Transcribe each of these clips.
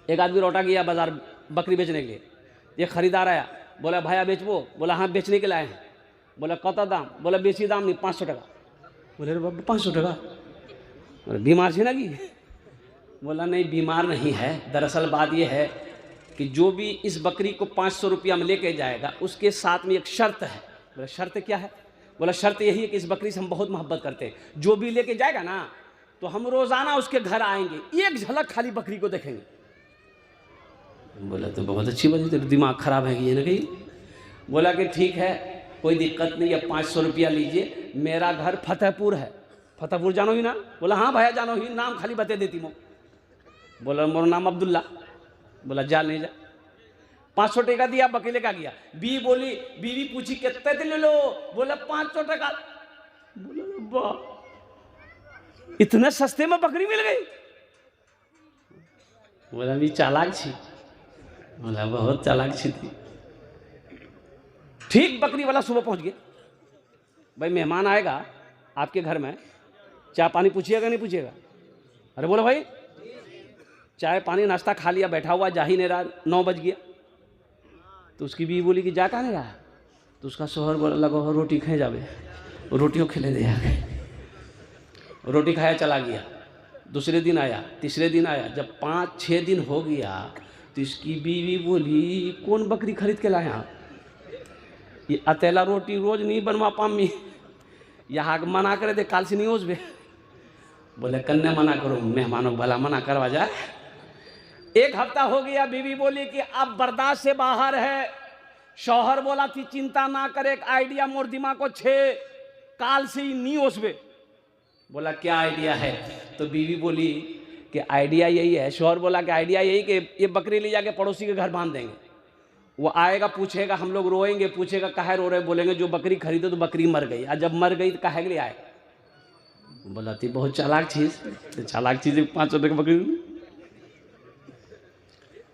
एक आदमी लौटा गया बाजार बकरी बेचने के लिए। ये खरीदार आया, बोला भाया बेचबो? बोला हाँ बेचने के लिए आए हैं। बोला कत दाम? बोला बेची दाम नहीं, 500 टका। बोले अरे बाबा 500 टका, बीमार छे ना कि? बोला नहीं बीमार नहीं है, दरअसल बात यह है कि जो भी इस बकरी को 500 रुपया में लेके जाएगा उसके साथ में एक शर्त है। बोला शर्त क्या है? बोला शर्त यही है कि इस बकरी से हम बहुत मोहब्बत करते हैं, जो भी लेके जाएगा ना तो हम रोज़ाना उसके घर आएंगे, एक झलक खाली बकरी को देखेंगे। बोला तो बहुत अच्छी बात है, तेरा दिमाग खराब है कि ये ना कहीं। बोला कि ठीक है कोई दिक्कत नहीं है, 500 रुपया लीजिए, मेरा घर फतेहपुर है। फतेहपुर जानो ही ना? बोला हाँ भैया जानो ही, नाम खाली बता देती मो। बोला मोरा नाम अब्दुल्ला। बोला जा नहीं जा। 500 टका दिया, बकरी लेकर गया। बीवी पूछी कितने दिन ले लो? बोला 500 टका। बोला वाह इतने सस्ते में बकरी मिल गई? बोला भी चालाक छी। बोला बहुत चालाक छी थी। ठीक बकरी वाला सुबह पहुंच गया। भाई मेहमान आएगा आपके घर में, चाय पानी पूछिएगा नहीं पूछिएगा? अरे बोलो भाई चाय पानी नाश्ता खा लिया, बैठा हुआ जा ही नहीं रहा, 9 बज गया। तो उसकी बीवी बोली कि जा कहाँ नहीं रहा? तो उसका शोहर बोला लगा रोटी खाए जावे, रोटियों खिले दे आ गए। रोटी खाया चला गया। दूसरे दिन आया, तीसरे दिन आया, जब 5-6 दिन हो गया तो इसकी बीवी बोली कौन बकरी खरीद के लाया? ये अतेला रोटी रोज नहीं बनवा पामी, यहाँ मना करे दे काल से नहीं ओसबे। बोले कन्ने मना करो, मेहमानों भला मना करवा जाए। 1 हफ्ता हो गया, बीवी बोली कि अब बर्दाश्त से बाहर है। शौहर बोला थी चिंता ना करे, एक आइडिया मोर दिमाग को छे, काल से ही नहीं ओसबे। बोला क्या आइडिया है? तो बीवी बोली कि आइडिया यही है। शौहर बोला कि आइडिया यही कि ये बकरी ले जाके पड़ोसी के घर बांध देंगे, वो आएगा पूछेगा, हम लोग रोएंगे, पूछेगा काहे रो रहे, बोलेंगे जो बकरी खरीदे तो बकरी मर गई, और जब मर गई तो काहे के लिए आए? बोला थी बहुत चालाक चीज, तो चालाक चीज 500 रुपये की बकरी।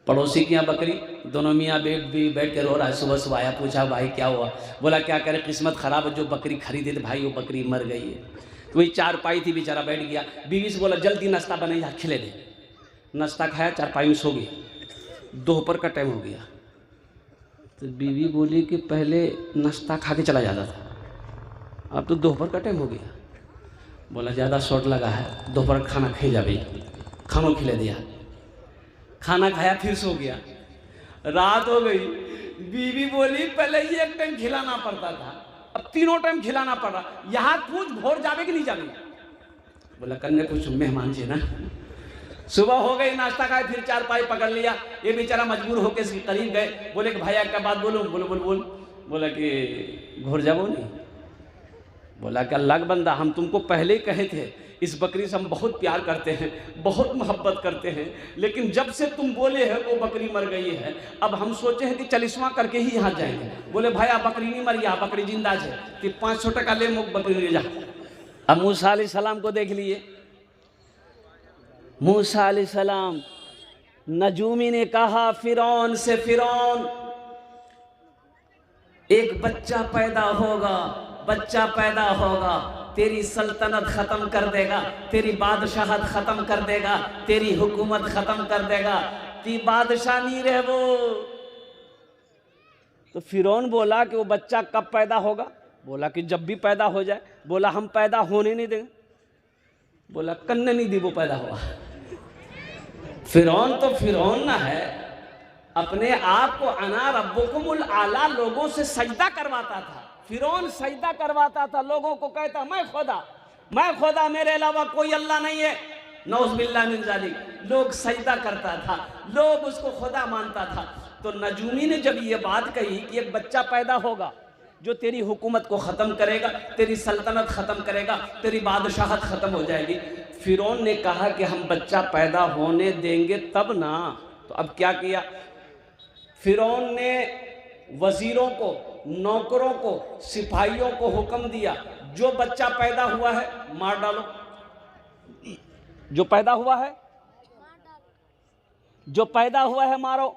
पड़ोसी की यहाँ बकरी, दोनों मियाँ बैठ के रो रहा है। सुबह सुबह आया, पूछा भाई क्या हुआ? बोला क्या करे किस्मत खराब है, जो बकरी खरीदे थे भाई वो बकरी मर गई है। तो वही चारपाई थी, बेचारा बैठ गया। बीवी से बोला जल्दी नाश्ता बने जा, खिले दे। नाश्ता खाया, चारपाई में सो गया। दोपहर का टाइम हो गया। तो बीवी बोली कि पहले नाश्ता खा के चला जाता था, अब तो दोपहर का टाइम हो गया। बोला ज़्यादा शॉर्ट लगा है, दोपहर खाना खाई जा भाई। खाना खिला दिया, खाना खाया, फिर सो गया। रात हो गई। बीवी बोली पहले ये एक टाइम खिलाना पड़ता था, अब 3 टाइम खिलाना पड़ रहा, यहाँ पूछ भोर जावे कि नहीं जावे? बोला कन्ने कुछ मेहमान जी ना। सुबह हो गई, नाश्ता खाए, फिर चारपाई पकड़ लिया। ये बेचारा मजबूर होकर इसके करीब गए। बोले कि भैया क्या बात बोलूं? बोलो बोल बोल। बोला कि घोर जाओ नहीं। बोला कि अल्लाह का बंदा हम तुमको पहले ही कहे थे इस बकरी से हम बहुत प्यार करते हैं, बहुत मोहब्बत करते हैं, लेकिन जब से तुम बोले हैं वो बकरी मर गई है, अब हम सोचे हैं कि चलिस्मा करके ही यहाँ जाएंगे। बोले भाई आप बकरी नहीं मरी, यहाँ बकरी जिंदा है, कि 500 टका ले मुख बकरी ले जा। अब मूसा अलैहिस्सलाम को देख लिए। मूसा अलैहिस्सलाम, नजूमी ने कहा फिरौन से, फिरौन एक बच्चा पैदा होगा, बच्चा पैदा होगा, तेरी सल्तनत खत्म कर देगा, तेरी बादशाहत खत्म कर देगा, तेरी हुकूमत खत्म कर देगा, ती बादशाह नहीं रहे वो। तो फिरौन बोला कि वो बच्चा कब पैदा होगा? बोला कि जब भी पैदा हो जाए। बोला हम पैदा होने नहीं देंगे। बोला कन्ने नहीं दी वो पैदा हुआ। फिरौन तो फिरौन ना है, अपने आप को अना रब्बुकुमुल आला लोगों से सजदा करवाता था। फिरौन सजदा करवाता था, लोगों को कहता मैं खुदा, मेरे अलावा कोई अल्लाह नहीं है, नौज़ बिल्लाह मिन ज़ालिक। लोग सजदा करता था, लोग उसको खुदा मानता था। तो नजूमी ने जब ये बात कही कि एक बच्चा पैदा होगा जो तेरी हुकूमत को ख़त्म करेगा, तेरी सल्तनत ख़त्म करेगा, तेरी बादशाहत ख़त्म हो जाएगी, फिरौन ने कहा कि हम बच्चा पैदा होने देंगे तब ना। तो अब क्या किया फिरौन ने? वजीरों को, नौकरों को, सिपाहियों को हुक्म दिया जो बच्चा पैदा हुआ है मार डालो, जो पैदा हुआ है, जो पैदा हुआ है मारो।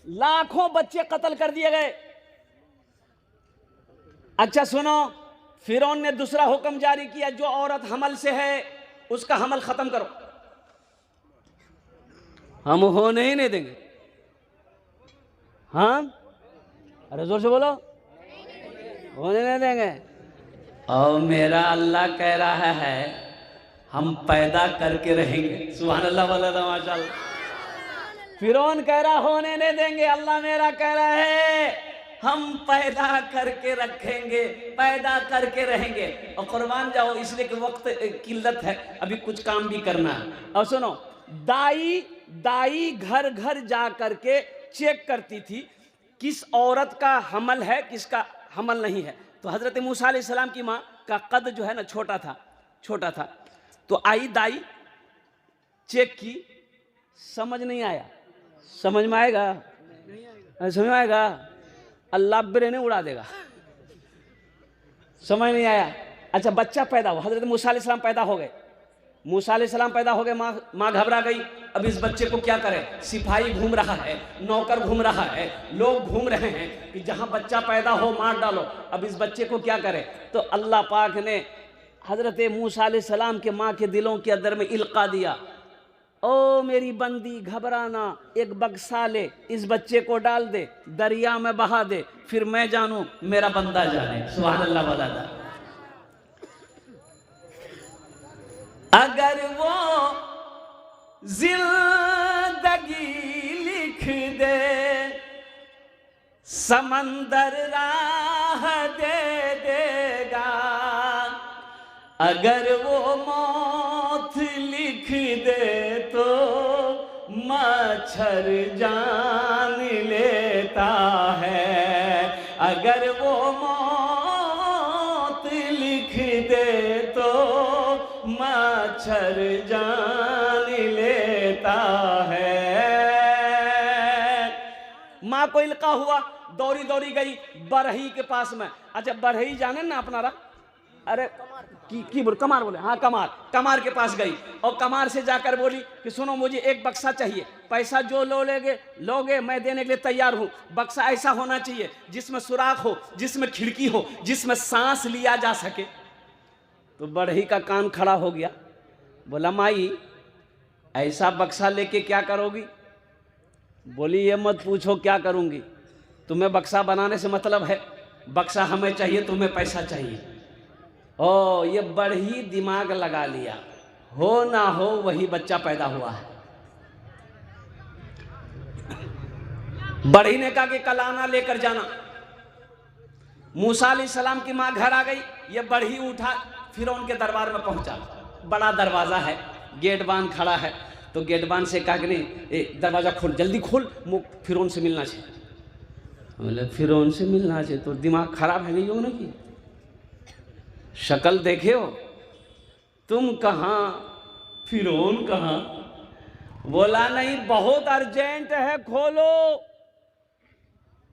लाखों बच्चे कत्ल कर दिए गए। अच्छा सुनो, फिरौन ने दूसरा हुक्म जारी किया, जो औरत हमल से है उसका हमल खत्म करो। हम होने ही नहीं देंगे। हाँ, अरे जोर से बोलो, होने नहीं देंगे। और मेरा अल्लाह कह रहा है हम पैदा करके रहेंगे। सुभान अल्लाह वाला माशाअल्लाह। फिरौन कह रहा होने नहीं देंगे, अल्लाह मेरा कह रहा है हम पैदा करके रखेंगे, पैदा करके रहेंगे। और कुर्बान जाओ, इसलिए कि वक्त किल्लत है, अभी कुछ काम भी करना है। और सुनो, दाई घर घर जा करके चेक करती थी किस औरत का हमल है, किसका हमल नहीं है। तो हजरत मूसा अलैहिस्सलाम की माँ का कद जो है ना छोटा था। तो आई दाई, चेक की, समझ नहीं आया। समझ में आएगा? समझ में आएगा? अल्लाह ब्रेने उड़ा देगा। समझ नहीं आया। अच्छा, बच्चा पैदा हुआ, हजरत मूसा अलैहिस्सलाम पैदा हो गए। मूसा अलैहिस्सलाम पैदा हो गए, माँ घबरा गई। अब इस बच्चे को क्या करें? सिपाही घूम रहा है, नौकर घूम रहा है, लोग घूम रहे हैं कि जहां बच्चा पैदा हो मार डालो। अब इस बच्चे को क्या करें? तो अल्लाह पाक ने हजरत मूसा अलैहिस्सलाम के माँ के दिलों के अंदर में इल्का दिया, ओ मेरी बंदी घबराना, एक बक्सा ले, इस बच्चे को डाल दे, दरिया में बहा दे, फिर मैं जानूं, मेरा बंदा जाने। सुभान अल्लाह वाला। अगर वो जिंदगी लिख दे, समंदर राह दे देगा। अगर वो मौत लिख दे तो मच्छर जान लेता है। अगर वो मौत लिख दे तो मच्छर जान लेता है। माँ को इल्का हुआ, दौड़ी दौड़ी गई बरही के पास में। अच्छा, बरही जाने ना अपना रहा, अरे की बोल, कमार बोले, हाँ कमार के पास गई और कमार से जाकर बोली कि सुनो, मुझे एक बक्सा चाहिए, पैसा जो लोगे मैं देने के लिए तैयार हूँ। बक्सा ऐसा होना चाहिए जिसमें सुराख हो, जिसमें खिड़की हो, जिसमें सांस लिया जा सके। तो बढ़ई का कान खड़ा हो गया, बोला माई ऐसा बक्सा लेके क्या करोगी? बोली ये मत पूछो क्या करूंगी, तुम्हें बक्सा बनाने से मतलब है, बक्सा हमें चाहिए, तुम्हें पैसा चाहिए। ओ, ये बढ़ी दिमाग लगा लिया, हो ना हो वही बच्चा पैदा हुआ है। बढ़ी ने कहा कि कल आना लेकर जाना। मूसा अलैहिस्सलाम की माँ घर आ गई, ये बढ़ी उठा फिरौन के दरबार में पहुंचा। बड़ा दरवाजा है, गेटबान खड़ा है। तो गेटबान से कहा कि नहीं, दरवाजा खोल, जल्दी खोल, फिरौन से मिलना चाहिए। बोले फिरौन से मिलना चाहिए तो दिमाग खराब है नहीं होना की, शक्ल देखे हो तुम, कहाँ फिरौन कहाँ? बोला नहीं, बहुत अर्जेंट है, खोलो।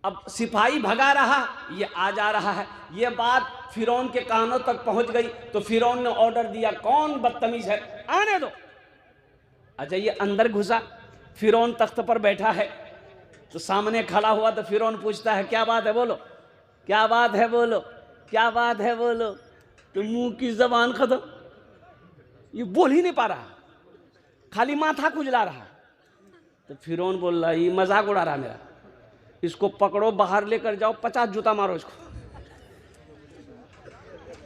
अब सिपाही भगा रहा, ये आ जा रहा है। ये बात फिरौन के कानों तक पहुंच गई तो फिरौन ने ऑर्डर दिया, कौन बदतमीज है, आने दो। अच्छा, ये अंदर घुसा, फिरौन तख्त पर बैठा है तो सामने खड़ा हुआ। तो फिरौन पूछता है क्या बात है बोलो, क्या बात है बोलो, क्या बात है बोलो। तो मुंह की जबान खत्म, ये बोल ही नहीं पा रहा, खाली माथा खुजला रहा। तो फिरौन बोल रहा, ये मजाक उड़ा रहा मेरा, इसको पकड़ो, बाहर लेकर जाओ, 50 जूता मारो इसको।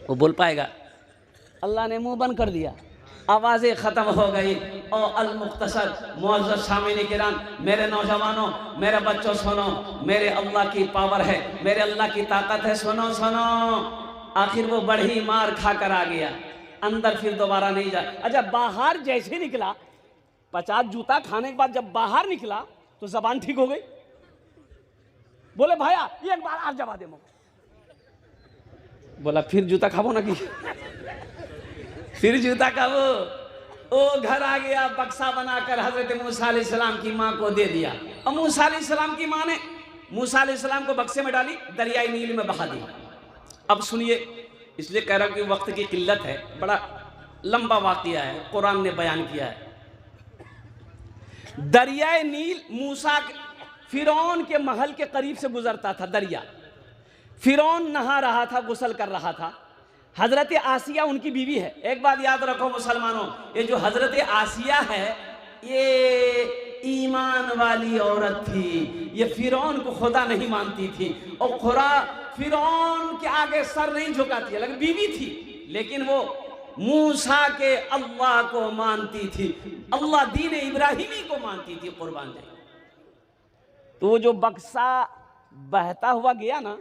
वो बोल पाएगा? अल्लाह ने मुंह बंद कर दिया, आवाज़ें ख़त्म हो गई। और अल मुख्तसर मुअज़्ज़ज़ सामिन किराम, मेरे नौजवानों, मेरे बच्चों, सुनो, मेरे अल्लाह की पावर है, मेरे अल्लाह की ताकत है, सुनो सुनो। आखिर वो बढ़ी मार खाकर आ गया, अंदर फिर दोबारा नहीं जा। अच्छा, बाहर जैसे निकला, 50 जूता खाने के बाद जब बाहर निकला तो जबान ठीक हो गई। बोले भैया ये एक बार आप जवा दे मुझे। बोला फिर जूता खाबो ना की, फिर जूता खाबो। ओ घर आ गया, बक्सा बनाकर हजरत मूसा अलैहिस्सलाम की माँ को दे दिया। और मूसा अलैहिस्सलाम की माँ ने मूसा अलैहिस्सलाम को बक्से में डाली, दरियाई नील में बहा दी। अब सुनिए, इसलिए कह रहा हूं कि वक्त की किल्लत है, बड़ा लंबा वाक़िया है, कुरान ने बयान किया है। दरियाए नील मूसा फिरौन के महल के करीब से गुजरता था दरिया। फिरौन नहा रहा था, गुस्ल कर रहा था। हजरत आसिया उनकी बीवी है। एक बात याद रखो मुसलमानों, ये जो हजरत आसिया है, ये ईमान वाली औरत थी, ये फिरौन को खुदा नहीं मानती थी और खुदा फिरौन के आगे सर नहीं झुकाती है, लेकिन बीवी थी, लेकिन वो मूसा के अल्लाह को मानती थी, अल्लाह दीन इब्राहिमी को मानती थी। कुर्बान जाए। तो वो जो बक्सा बहता हुआ गया ना,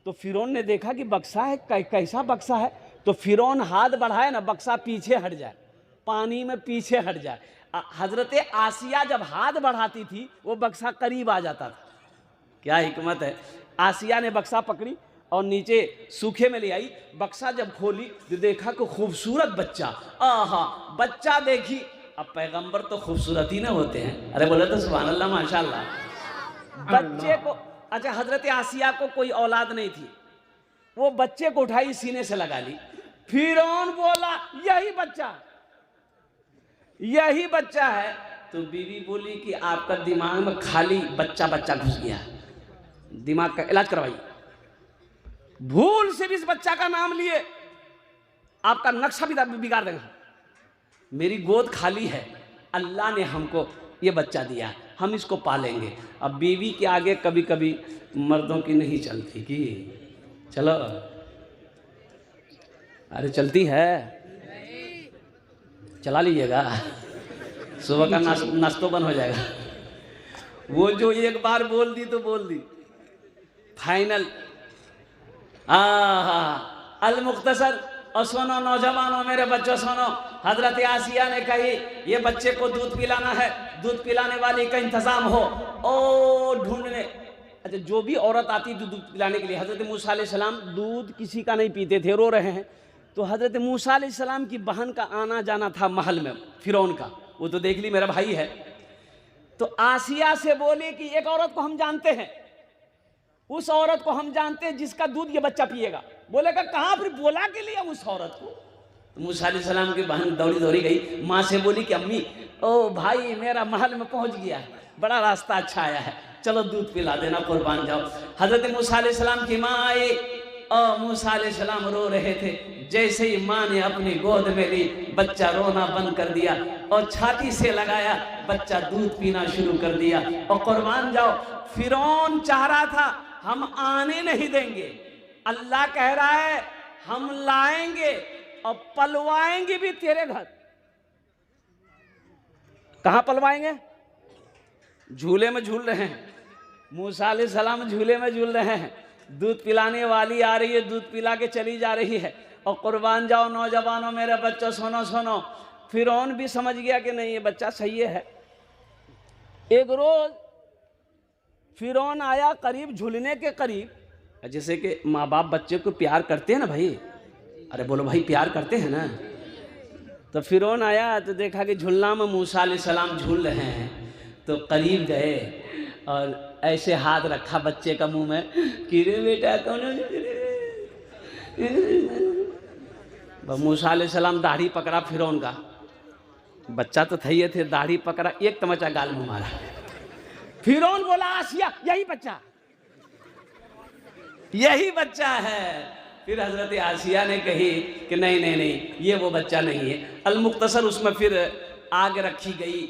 तो फिरौन ने देखा कि बक्सा है, कैसा बक्सा है, तो फिरौन हाथ बढ़ाए ना, बक्सा पीछे हट जाए, पानी में पीछे हट जाए। हजरत आसिया जब हाथ बढ़ाती थी वो बक्सा करीब आ जाता था। क्या हिकमत है। आसिया ने बक्सा पकड़ी और नीचे सूखे में ले आई, बक्सा जब खोली तो देखा कि खूबसूरत बच्चा। आहा, बच्चा देखी। अब पैगंबर तो खूबसूरत ही ना होते हैं, अरे बोले तो सुभान अल्लाह माशाअल्लाह। बच्चे को, अच्छा हजरत आसिया को कोई औलाद नहीं थी, वो बच्चे को उठाई सीने से लगा ली। फिरौन बोला यही बच्चा, यही बच्चा है। तो बीवी बोली कि आपका दिमाग में खाली बच्चा बच्चा घुस गया, दिमाग का इलाज करवाइए। भूल से भी इस बच्चा का नाम लिए आपका नक्शा भी बिगाड़ देगा। मेरी गोद खाली है, अल्लाह ने हमको ये बच्चा दिया, हम इसको पालेंगे। अब बीवी के आगे कभी कभी मर्दों की नहीं चलती कि चलो, अरे चलती है, चला लीजिएगा, सुबह का नाश्तो बंद हो जाएगा। वो जो एक बार बोल दी तो बोल दी, फाइनल। अल मुख्तसर। और सुनो नौजवानों, मेरे बच्चों सुनो, हजरत आसिया ने कही ये बच्चे को दूध पिलाना है, दूध पिलाने वाली का इंतजाम हो। ओ ढूंढने, अच्छा जो भी औरत आती दूध पिलाने के लिए, हजरत मूसा अलैहिस्सलाम दूध किसी का नहीं पीते थे, रो रहे हैं। तो हजरत मूसा अलैहिस्सलाम की बहन का आना जाना था महल में फिरौन का, वो तो देख ली मेरा भाई है। तो आसिया से बोले कि एक औरत को हम जानते हैं, उस औरत को हम जानते हैं जिसका दूध ये बच्चा पिएगा। बोलेगा कहाँ, फिर बोला के लिए उस औरत को। तो मूसा अलैहिस्सलाम की बहन दौड़ी दौड़ी गई, माँ से बोली कि अम्मी, ओ भाई मेरा महल में पहुंच गया है, बड़ा रास्ता अच्छा आया है, चलो दूध पिला देना, कुर्बान जाओ। हजरत मूसा अलैहिस्सलाम की माँ आई और मूसा अलैहिस्सलाम रो रहे थे। जैसे ही माँ ने अपनी गोद में ली, बच्चा रोना बंद कर दिया और छाती से लगाया, बच्चा दूध पीना शुरू कर दिया। और कुर्बान जाओ, फिरौन चाह रहा था हम आने नहीं देंगे, अल्लाह कह रहा है हम लाएंगे और पलवाएंगे भी तेरे घर। कहां पलवाएंगे? झूले में झूल रहे हैं, मूसा अलैहिस्सलाम झूले में झूल रहे हैं, दूध पिलाने वाली आ रही है, दूध पिला के चली जा रही है। और कुर्बान जाओ नौजवानों, मेरे बच्चों सुनो सुनो, फिरौन भी समझ गया कि नहीं ये बच्चा सही है। एक रोज फिरौन आया करीब, झूलने के करीब, जैसे कि माँ बाप बच्चे को प्यार करते हैं ना भाई, अरे बोलो भाई प्यार करते हैं ना। तो फिरौन आया तो देखा कि झूलना में मूसा अलैहिस्सलाम झूल रहे हैं, तो करीब गए और ऐसे हाथ रखा बच्चे का मुंह में कि रे बेटा कौन। मूसा अलैहिस्सलाम दाढ़ी पकड़ा फिरौन का, बच्चा तो था ही थे, दाढ़ी पकड़ा, एक तमचा गाल में मारा। फिरौन बोला आसिया यही बच्चा, यही बच्चा है। फिर हजरत आसिया ने कही कि नहीं नहीं नहीं, ये वो बच्चा नहीं है। अल मुख्तसर, उसमें फिर आग रखी गई,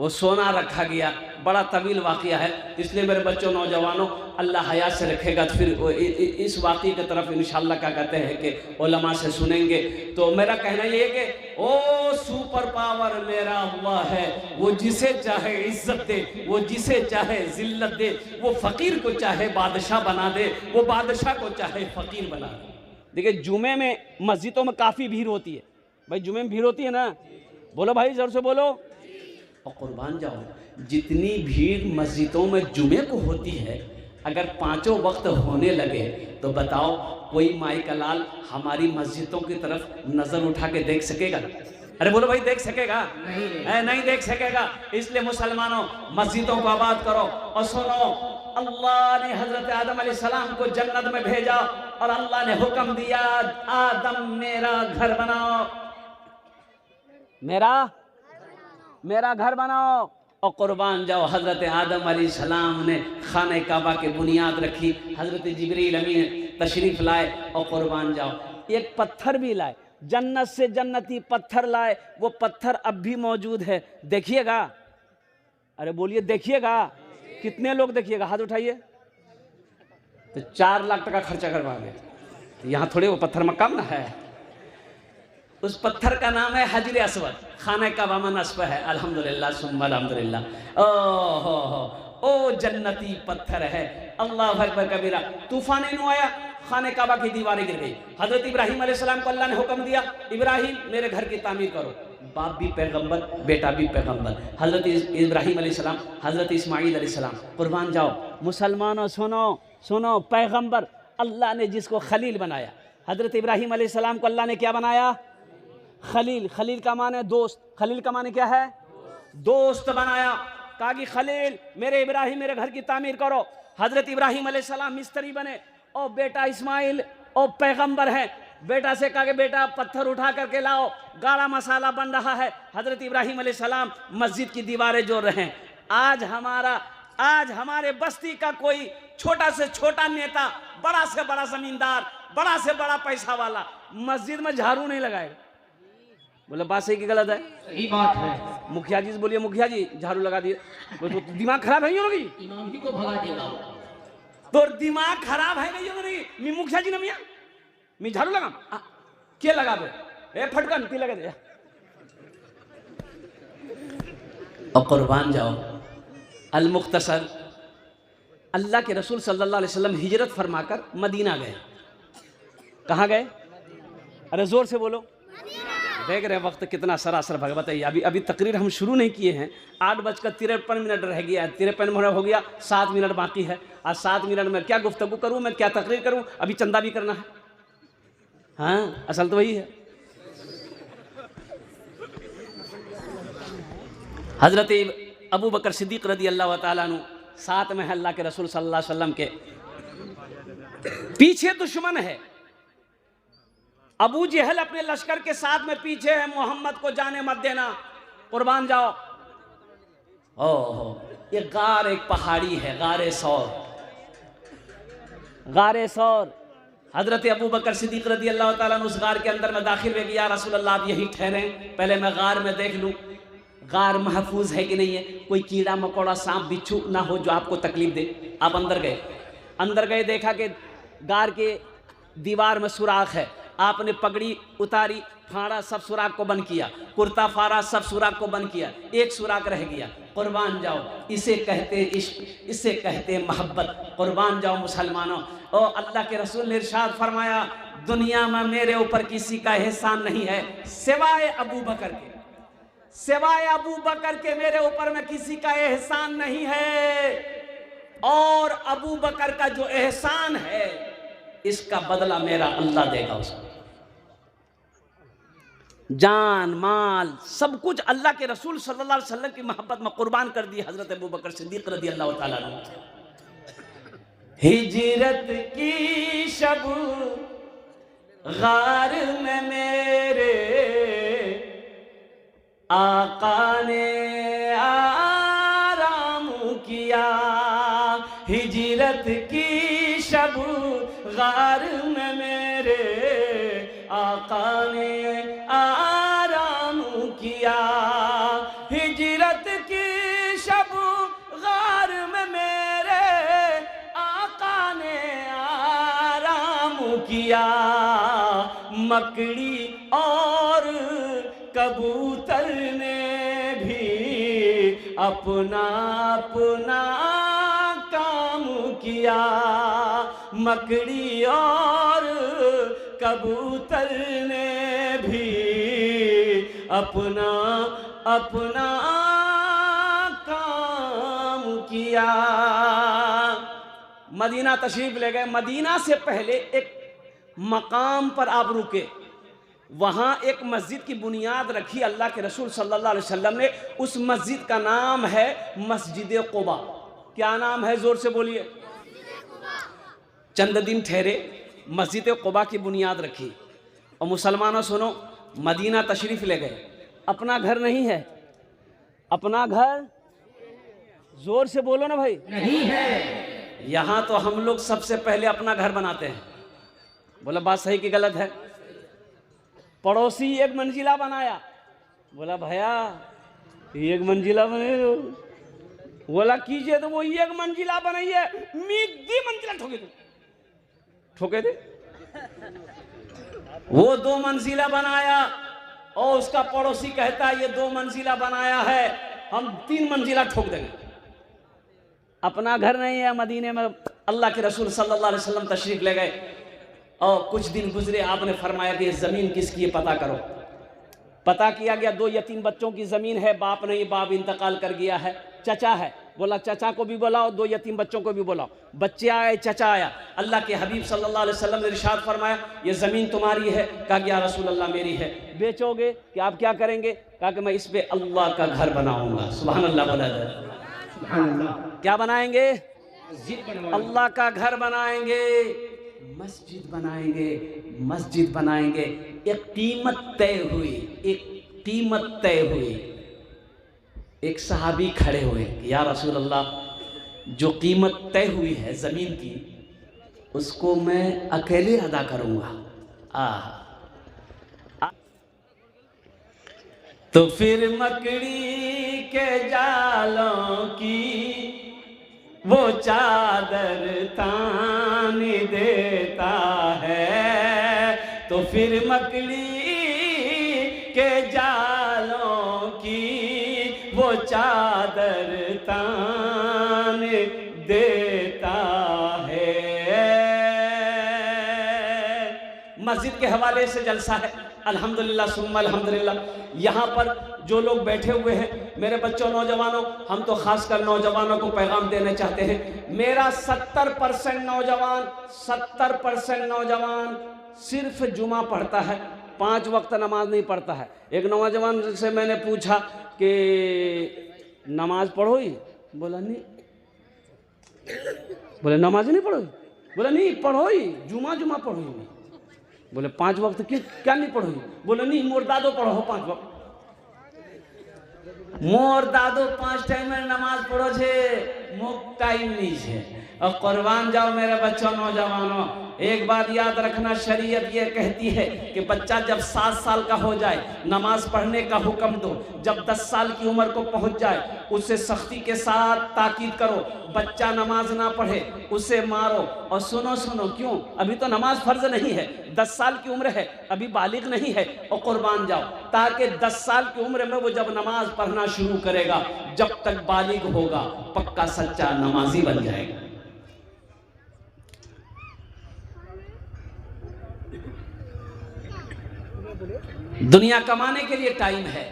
वो सोना रखा गया, बड़ा तवील वाक़या है। इसलिए मेरे बच्चों नौजवानों, अल्लाह हयात से रखेगा तो फिर इस वाक़े की तरफ इंशाअल्लाह क्या कहते हैं कि उलमा से सुनेंगे। तो मेरा कहना ये है कि ओ सुपर पावर मेरा अल्लाह है, वो जिसे चाहे इज्जत दे, वो जिसे चाहे जिल्लत दे, वो फ़कीर को चाहे बादशाह बना दे, वो बादशाह को चाहे फ़कीर बना दे। देखिए जुमे में मस्जिदों में काफ़ी भीड़ होती है भाई, जुमे में भीड़ होती है ना, बोलो भाई ज़ोर से बोलो। और कुर्बान जाओ, जितनी भीड़ मस्जिदों में जुमे को होती है, अगर पांचों वक्त होने लगे तो बताओ कोई माई का लाल हमारी मस्जिदों की तरफ नजर उठा के देख सकेगा? अरे बोलो भाई, देख सकेगा? नहीं देख सकेगा। इसलिए मुसलमानों, मस्जिदों को आबाद करो। और सुनो, अल्लाह ने हजरत आदम अलैहिस्सलाम को जन्नत में भेजा और अल्लाह ने हुक्म दिया, आदम मेरा घर बनाओ, मेरा घर बनाओ। और कुर्बान जाओ, हज़रत आदम अलैहिस्सलाम ने खाने काबा की बुनियाद रखी, हज़रत जिब्रील अमीन तशरीफ़ लाए। और कुर्बान जाओ, एक पत्थर भी लाए, जन्नत से जन्नती पत्थर लाए, वो पत्थर अब भी मौजूद है, देखिएगा। अरे बोलिए देखिएगा, कितने लोग देखिएगा, हाथ उठाइए। तो 4 लाख टका खर्चा करवाएंगे। तो यहाँ थोड़े वो पत्थर मकाम ना है, उस पत्थर का नाम है हजर अस्वद, खाने का वामन अस्व है। अल्हम्दुलिल्लाह सुम्मा अल्हम्दुलिल्लाह। ओ जन्नती पत्थर है, अल्लाह अकबर कबीरा। तूफान नो आया, खाने काबा की दीवारें गिर गई। हजरत इब्राहिम अलैहिस्सलाम को अल्लाह ने हुक्म दिया, इब्राहिम मेरे घर की तामीर करो। बाप भी पैगंबर, बेटा भी पैगंबर। हजरत इब्राहिम अलैहिस्सलाम, हजरत इस्माईल अलैहिस्सलाम, कुर्बान जाओ। मुसलमानों सुनो सुनो, पैगंबर अल्लाह ने जिसको खलील बनाया, हजरत इब्राहिम अलैहिस्सलाम को अल्लाह ने क्या बनाया? खलील। खलील का माने दोस्त, खलील का माने क्या है? दोस्त बनाया। कहा कि खलील मेरे इब्राहिम मेरे घर की तामीर करो। हजरत इब्राहिम अलैहिस्सलाम मिस्त्री बने, और बेटा इस्माइल और पैगंबर है, बेटा से कहा कि बेटा पत्थर उठा करके लाओ, गाढ़ा मसाला बन रहा है। हजरत इब्राहिम अलैहिस्सलाम मस्जिद की दीवारें जोड़ रहे हैं। आज हमारे बस्ती का कोई छोटा से छोटा नेता, बड़ा से बड़ा जमींदार, बड़ा से बड़ा पैसा वाला मस्जिद में झाड़ू नहीं लगाएगा। बोले बात सही कि गलत है? सही बात है। मुखिया जी से बोलिए, मुखिया जी झाड़ू लगा दिए, तो दिमाग खराब है होगी, इमाम जी को भगा देगा। तो दिमाग खराब है नहीं होगी। मी मुखिया जी ना मियाँ मी झाड़ू लगा क्या लगा दे, ए फटकन की लगा दे। और कुर्बान जाओ। अल मुख्तसर, अल्लाह के रसूल सल्लल्लाहु अलैहि वसल्लम हिजरत फरमाकर मदीना गए। कहाँ गए? अरे जोर से बोलो। देख रहे वक्त कितना सरासर भगवत है। अभी तकरीर हम शुरू नहीं किए हैं, 8:53 रह गया है, 53 मिनट हो गया, 7 मिनट बाकी है। आज 7 मिनट में क्या गुफ्तगू करूं, मैं क्या तकरीर करूं? अभी चंदा भी करना है। हाँ, असल तो वही है। हजरत अबू बकर सिद्दीक रदी अल्लाह ताला अन्हु साथ में है अल्लाह के रसूल सल्लल्लाहु अलैहि वसल्लम के। पीछे दुश्मन है, अबू जहल अपने लश्कर के साथ में पीछे है, मोहम्मद को जाने मत देना, कुर्बान जाओ। ओहो, ये गार एक पहाड़ी है, गारे सौर। गारे सौर, हजरत अबू बकर सिद्दीक रदी अल्लाह ताला अन्हु उस गार के अंदर में दाखिल हो गया। रसूल अल्लाह आप यही ठहरे, पहले मैं गार में देख लूं गार महफूज है कि नहीं है, कोई कीड़ा मकोड़ा सांप बिच्छू ना हो जो आपको तकलीफ दे। आप अंदर गए, देखा कि गार के दीवार में सुराख है। आपने पगड़ी उतारी, फाड़ा, सब सुराख को बंद किया, कुर्ता फाड़ा, सब सुराख को बंद किया, एक सुराख रह गया। कुर्बान जाओ, इसे कहते इश्क, इसे कहते मोहब्बत। कुर्बान जाओ मुसलमानों। और अल्लाह के रसूल ने इरशाद फरमाया, दुनिया में मेरे ऊपर किसी का एहसान नहीं है सिवाय अबू बकर के, सिवाय अबू बकर के मेरे ऊपर में किसी का एहसान नहीं है। और अबू बकर का जो एहसान है इसका बदला मेरा अल्लाह देगा उसको। जान माल सब कुछ अल्लाह के रसूल सल्लल्लाहु अलैहि वसल्लम की मोहब्बत में कुर्बान कर दी हजरत अबू बकर सिद्दीक रज़ी अल्लाह ताला अन्हु। हिजरत की शब गार में मेरे आका ने आराम किया। हिजरत की शब गार में मेरे आका ने आराम किया। हिजरत की शब गार में मेरे आका ने आराम किया। मकड़ी और कबूतर ने भी अपना अपना काम किया। मकड़ी और कबूतर ने भी अपना अपना काम किया। मदीना तशरीफ ले गए। मदीना से पहले एक मकाम पर आप रुके, वहाँ एक मस्जिद की बुनियाद रखी अल्लाह के रसूल सल्लल्लाहु अलैहि वसल्लम ने। उस मस्जिद का नाम है मस्जिद कुबा। क्या नाम है? जोर से बोलिए। चंद दिन ठहरे, मस्जिद कुबा की बुनियाद रखी। और मुसलमानों सुनो, मदीना तशरीफ ले गए। अपना घर नहीं है, अपना घर जोर से बोलो ना भाई, नहीं है। यहाँ तो हम लोग सबसे पहले अपना घर बनाते हैं। बोला बात सही कि गलत है? पड़ोसी एक मंजिला बनाया, बोला भैया एक मंजिला बने बोला कीजिए तो वो एक मंजिला बनाई है, मीदी मंजिला ठोके थे। वो 2 मंजिला बनाया और उसका पड़ोसी कहता है ये 2 मंजिला बनाया है, हम 3 मंजिला ठोक देंगे। अपना घर नहीं है मदीने में, अल्लाह के रसूल सल्लल्लाहु अलैहि वसल्लम तशरीफ ले गए और कुछ दिन गुजरे, आपने फरमाया कि ये जमीन किसकी है पता करो। पता किया गया 2 यतीम बच्चों की जमीन है, बाप नहीं, बाप इंतकाल कर गया है, चचा है। बोला चचा को भी बुलाओ, 2 यतीम बच्चों को भी बुलाओ। बच्चे आए, चचा आया। अल्लाह के हबीब सल्लल्लाहु अलैहि वसल्लम ने इरशाद फरमाया ये ज़मीन तुम्हारी है? कहा कि या रसूल अल्लाह मेरी है। बेचोगे? कि आप क्या करेंगे? कहा कि मैं इस पे अल्लाह का घर बनाऊंगा। सुभान अल्लाह बोला जाए। क्या बनाएंगे? अल्लाह का घर बनाएंगे, मस्जिद बनाएंगे, मस्जिद बनाएंगे। एक कीमत तय हुई, एक कीमत तय हुई। एक सहाबी खड़े हुए, या रसूल अल्लाह जो कीमत तय हुई है ज़मीन की उसको मैं अकेले अदा करूँगा। तो फिर मकड़ी के जालों की वो चादर तान देता है, तो फिर मकड़ी के जालों की वो चादर तान देता है। मस्जिद के हवाले से जलसा है, अल्हम्दुलिल्लाह सुम्मा अल्हम्दुलिल्लाह। यहाँ पर जो लोग बैठे हुए हैं, मेरे बच्चों, नौजवानों, हम तो खासकर नौजवानों को पैगाम देना चाहते हैं। मेरा 70% नौजवान सिर्फ जुमा पढ़ता है, 5 वक्त नमाज नहीं पढ़ता है। एक नौजवान से मैंने पूछा कि नमाज पढ़ोगी? बोला नहीं। बोले नमाज नहीं पढ़ोगी? बोला नहीं पढ़ोगी, जुमा पढ़ोगी। बोले 5 वक्त क्या नहीं पढ़ोगी? बोले नहीं मुर्दादो पढ़ो 5 वक्त। मोर दादो 5 टाइम में नमाज पढ़ो छे, मुक टाइम नहीं है। और कुर्बान जाओ मेरे बच्चों, नौजवानों, एक बात याद रखना, शरीयत ये कहती है कि बच्चा जब 7 साल का हो जाए नमाज पढ़ने का हुक्म दो। जब 10 साल की उम्र को पहुंच जाए उसे सख्ती के साथ ताकीद करो। बच्चा नमाज ना पढ़े उसे मारो। और सुनो क्यों? अभी तो नमाज फर्ज नहीं है, 10 साल की उम्र है, अभी बालिग नहीं है। और कुर्बान जाओ, ताकि 10 साल की उम्र में वो जब नमाज पढ़ना शुरू करेगा, जब तक बालिग होगा पक्का सच्चा नमाजी बन जाएगा। दुनिया कमाने के लिए टाइम है,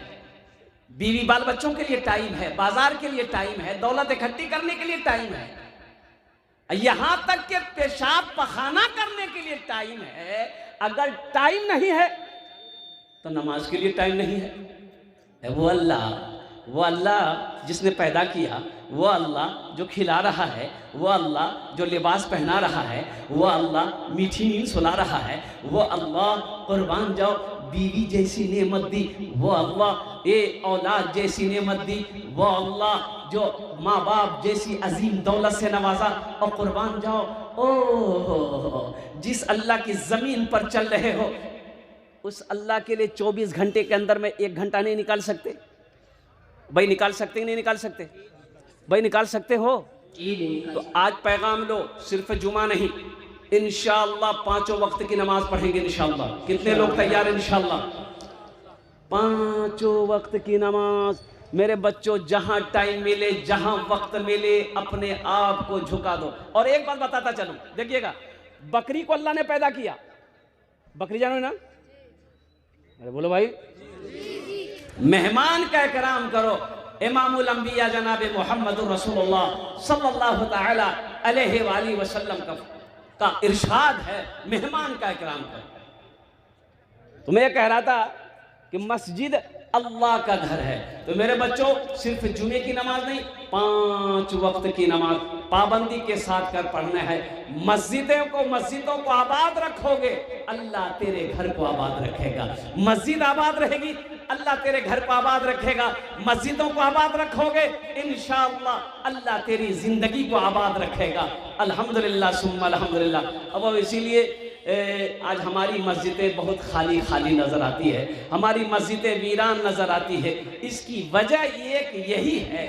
बीवी बाल बच्चों के लिए टाइम है, बाजार के लिए टाइम है, दौलत इकट्ठी करने के लिए टाइम है, यहां तक कि पेशाब पखाना करने के लिए टाइम है। अगर टाइम नहीं है तो नमाज के लिए टाइम नहीं है। वो अल्लाह जिसने पैदा किया, वो अल्लाह जो खिला रहा है, वो अल्लाह जो लिबास पहना रहा है, वो अल्लाह मीठी नींद सुला रहा है, वो अल्लाह कुर्बान जाओ बीवी जैसी नेमत दी, वो अल्लाह औलाद जैसी नेमत दी, वो अल्लाह जो माँ बाप जैसी अजीम दौलत से नवाजा। और कुर्बान जाओ जिस अल्लाह की ज़मीन पर चल रहे हो, उस अल्लाह के लिए 24 घंटे के अंदर में 1 घंटा नहीं निकाल सकते? भाई निकाल सकते नहीं निकाल सकते? भाई निकाल सकते हो? तो आज पैगाम लो, सिर्फ जुमा नहीं, इंशाअल्लाह 5 वक्त की नमाज पढ़ेंगे इंशाअल्लाह। कितने लोग तैयार हैं? इंशाअल्लाह 5 वक्त की नमाज। मेरे बच्चों, जहां टाइम मिले, जहां वक्त मिले, अपने आप को झुका दो। और एक बात बताता चलूं, देखिएगा, बकरी को अल्लाह ने पैदा किया, बकरी जानो ना? अरे बोलो भाई, मेहमान का इकराम करो। इमामुल अंबिया जनाब मोहम्मद रसूलुल्लाह सल्लल्लाहु तआला अलैहि वसल्लम का इरशाद है, मेहमान का इकराम करो। तो मैं ये कह रहा था कि मस्जिद अल्लाह का घर है। तो मेरे बच्चों, सिर्फ जुमे की नमाज नहीं, 5 वक्त की नमाज पाबंदी के साथ कर पढ़ना है। मस्जिदों को आबाद रखोगे, अल्लाह तेरे घर को आबाद रखेगा। मस्जिद आबाद रहेगी, अल्लाह तेरे घर को आबाद रखेगा। मस्जिदों को आबाद रखोगे, इंशाअल्लाह अल्लाह तेरी जिंदगी को आबाद रखेगा। अल्हम्दुलिल्लाह सुम्मा अल्हम्दुलिल्लाह। अब इसीलिए आज हमारी मस्जिदें बहुत खाली खाली नज़र आती है, हमारी मस्जिदें वीरान नज़र आती है। इसकी वजह एक यही है